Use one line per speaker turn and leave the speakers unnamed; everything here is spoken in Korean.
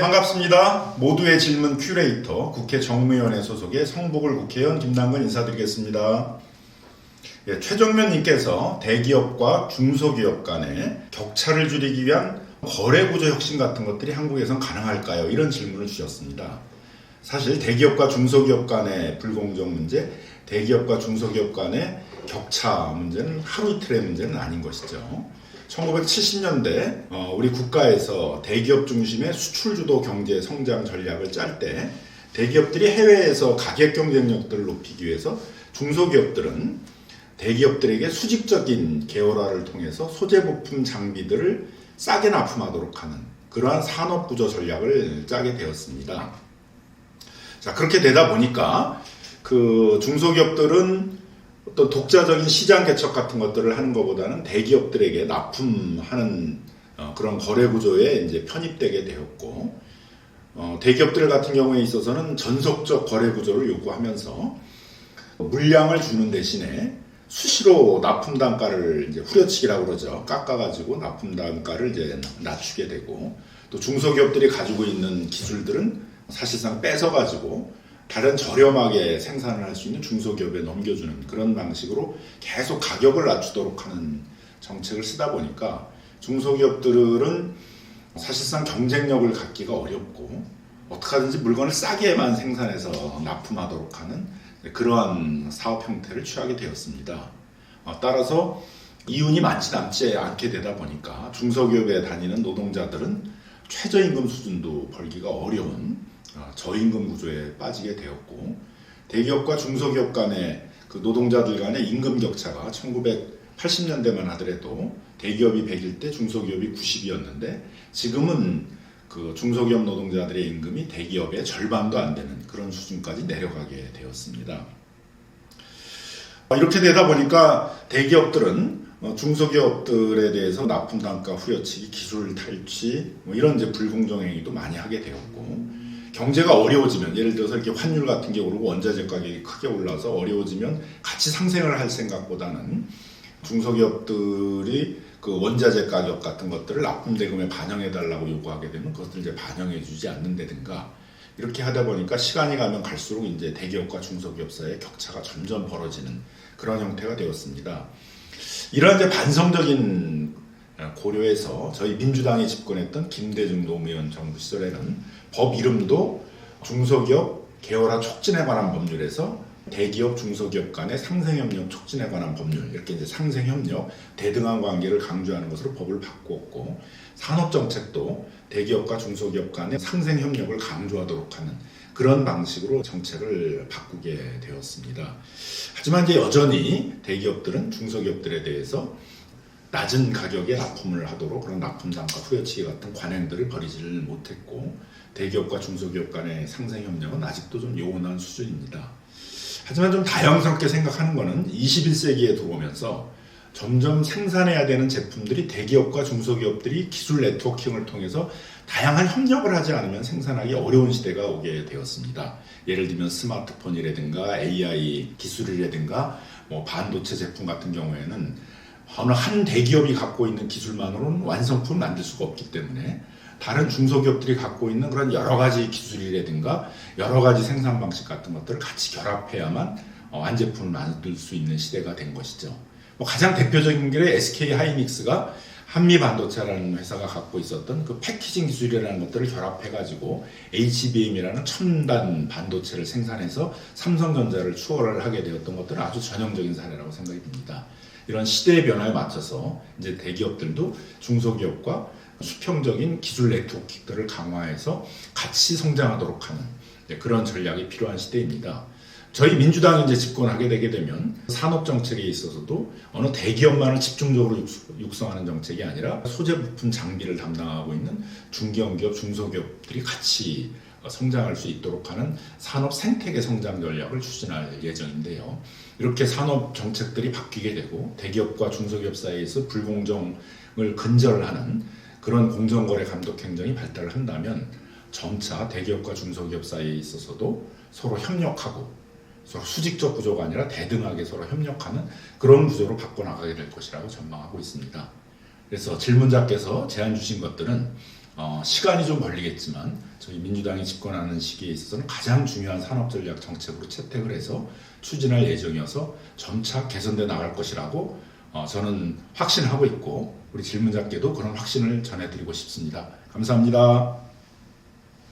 반갑습니다. 모두의 질문 큐레이터 국회 정무위원회 소속의 성북을 국회의원 김남근 인사드리겠습니다. 최정면님께서 대기업과 중소기업 간의 격차를 줄이기 위한 거래구조 혁신 같은 것들이 한국에선 가능할까요? 이런 질문을 주셨습니다. 사실 대기업과 중소기업 간의 불공정 문제, 대기업과 중소기업 간의 격차 문제는 하루 이틀의 문제는 아닌 것이죠. 1970년대 우리 국가에서 대기업 중심의 수출주도 경제 성장 전략을 짤 때 대기업들이 해외에서 가격 경쟁력들을 높이기 위해서 중소기업들은 대기업들에게 수직적인 계열화를 통해서 소재 부품 장비들을 싸게 납품하도록 하는 그러한 산업구조 전략을 짜게 되었습니다. 자, 그렇게 되다 보니까 그 중소기업들은 어떤 독자적인 시장 개척 같은 것들을 하는 것보다는 대기업들에게 납품하는 그런 거래 구조에 이제 편입되게 되었고, 대기업들 같은 경우에 있어서는 전속적 거래 구조를 요구하면서 물량을 주는 대신에 수시로 납품 단가를 이제 후려치기라고 그러죠. 깎아가지고 납품 단가를 이제 낮추게 되고, 또 중소기업들이 가지고 있는 기술들은 사실상 뺏어가지고 다른 저렴하게 생산을 할 수 있는 중소기업에 넘겨주는 그런 방식으로 계속 가격을 낮추도록 하는 정책을 쓰다 보니까 중소기업들은 사실상 경쟁력을 갖기가 어렵고 어떻게 하든지 물건을 싸게만 생산해서 납품하도록 하는 그러한 사업 형태를 취하게 되었습니다. 따라서 이윤이 많지 남지 않게 되다 보니까 중소기업에 다니는 노동자들은 최저임금 수준도 벌기가 어려운 저임금 구조에 빠지게 되었고, 대기업과 중소기업 간의 그 노동자들 간의 임금 격차가 1980년대만 하더라도 대기업이 100일 때 중소기업이 90이었는데 지금은 그 중소기업 노동자들의 임금이 대기업의 절반도 안 되는 그런 수준까지 내려가게 되었습니다. 이렇게 되다 보니까 대기업들은 중소기업들에 대해서 납품 단가 후려치기, 기술 탈취 이런 이제 불공정 행위도 많이 하게 되었고, 경제가 어려워지면 예를 들어서 이렇게 환율 같은 게 오르고 원자재 가격이 크게 올라서 어려워지면 같이 상생을 할 생각보다는 중소기업들이 그 원자재 가격 같은 것들을 납품 대금에 반영해 달라고 요구하게 되면 그것을 이제 반영해 주지 않는다든가 이렇게 하다 보니까 시간이 가면 갈수록 이제 대기업과 중소기업 사이의 격차가 점점 벌어지는 그런 형태가 되었습니다. 이런 이제 반성적인 고려해서 저희 민주당이 집권했던 김대중 노무현 정부 시절에는 법 이름도 중소기업 계열화 촉진에 관한 법률에서 대기업 중소기업 간의 상생협력 촉진에 관한 법률 이렇게 이제 상생협력 대등한 관계를 강조하는 것으로 법을 바꾸었고, 산업정책도 대기업과 중소기업 간의 상생협력을 강조하도록 하는 그런 방식으로 정책을 바꾸게 되었습니다. 하지만 이제 여전히 대기업들은 중소기업들에 대해서 낮은 가격에 납품을 하도록 그런 납품 단가 후려치기 같은 관행들을 버리지를 못했고, 대기업과 중소기업 간의 상생 협력은 아직도 좀 요원한 수준입니다. 하지만 좀 다양스럽게 생각하는 것은 21세기에 들어오면서 점점 생산해야 되는 제품들이 대기업과 중소기업들이 기술 네트워킹을 통해서 다양한 협력을 하지 않으면 생산하기 어려운 시대가 오게 되었습니다. 예를 들면 스마트폰이라든가 AI 기술이라든가 반도체 제품 같은 경우에는 어느 한 대기업이 갖고 있는 기술만으로는 완성품을 만들 수가 없기 때문에 다른 중소기업들이 갖고 있는 그런 여러 가지 기술이라든가 여러 가지 생산 방식 같은 것들을 같이 결합해야만 완제품을 만들 수 있는 시대가 된 것이죠. 가장 대표적인 게 SK 하이닉스가 한미반도체라는 회사가 갖고 있었던 그 패키징 기술이라는 것들을 결합해가지고 HBM이라는 첨단 반도체를 생산해서 삼성전자를 추월을 하게 되었던 것들은 아주 전형적인 사례라고 생각이 듭니다. 이런 시대의 변화에 맞춰서 이제 대기업들도 중소기업과 수평적인 기술 네트워크들을 강화해서 같이 성장하도록 하는 그런 전략이 필요한 시대입니다. 저희 민주당이 이제 집권하게 되게 되면 산업 정책에 있어서도 어느 대기업만을 집중적으로 육성하는 정책이 아니라 소재 부품 장비를 담당하고 있는 중견기업, 중소기업들이 같이 성장할 수 있도록 하는 산업 생태계 성장 전략을 추진할 예정인데요. 이렇게 산업 정책들이 바뀌게 되고 대기업과 중소기업 사이에서 불공정을 근절하는 그런 공정거래 감독 행정이 발달을 한다면 점차 대기업과 중소기업 사이에 있어서도 서로 협력하고 서로 수직적 구조가 아니라 대등하게 서로 협력하는 그런 구조로 바꿔나가게 될 것이라고 전망하고 있습니다. 그래서 질문자께서 제안 주신 것들은 시간이 좀 걸리겠지만 저희 민주당이 집권하는 시기에 있어서는 가장 중요한 산업전략 정책으로 채택을 해서 추진할 예정이어서 점차 개선돼 나갈 것이라고 저는 확신하고 있고 우리 질문자께도 그런 확신을 전해드리고 싶습니다. 감사합니다.